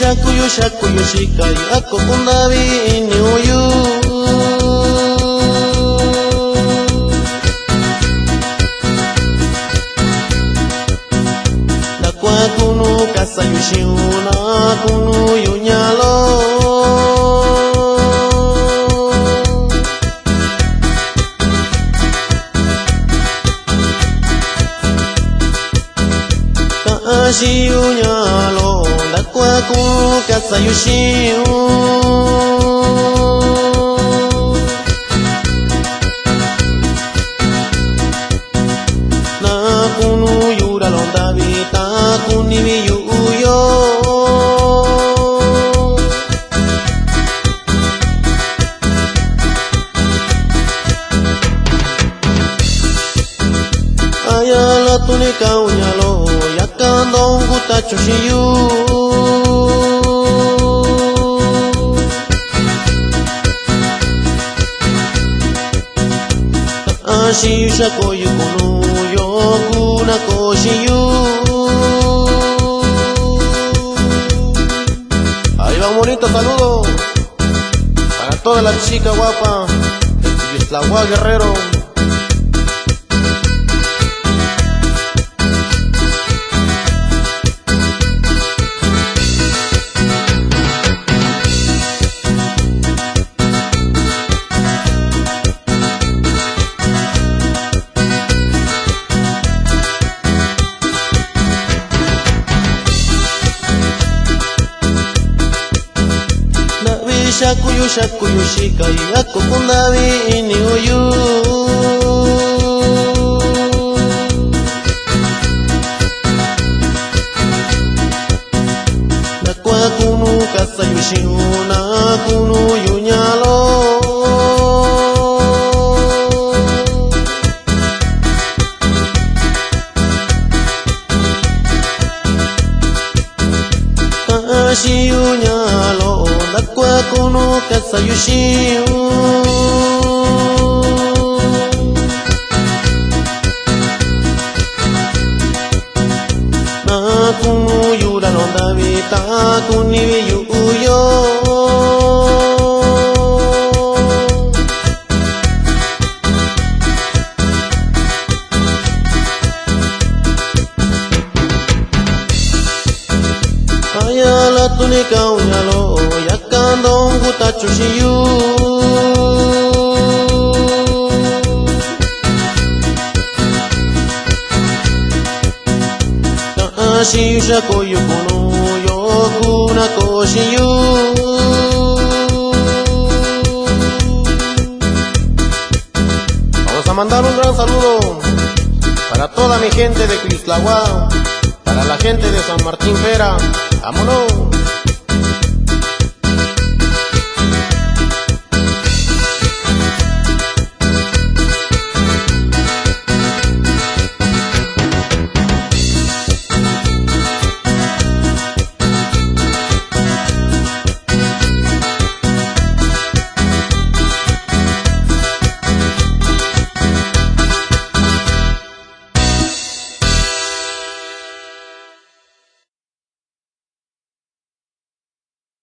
shakuyu shakuyu shikai ako kundabi inyuyu nakwa kunu kasayu shiuna kunu yunyalo Shiu nyalo dakwa ku kasayu shiu na kunu yura londa vita kuni yu yo ayala tunika unyalo yakando nguta chushiyu ashiyu shakoyu kunu yoku na koshiyu. Ahí va un bonito saludo para toda la chica guapa de Tibislahua Guerrero. Shakuyu shakuyu shikai ako kundabi inyuyu nakwa kunu kasayu shiuna kunu yunyalo kashiyu nyalo nakwa kunu kasayu shiu na kunu yura londa vita kuni yu yo ayala tunika unyalo yakando nguta chushiyu ashiyu shakoyu kunu yoku na koshiyu. Vamos a mandar un gran saludo para toda mi gente de Tibislahua, para la gente de San Martín Vera. ¡Vámonos!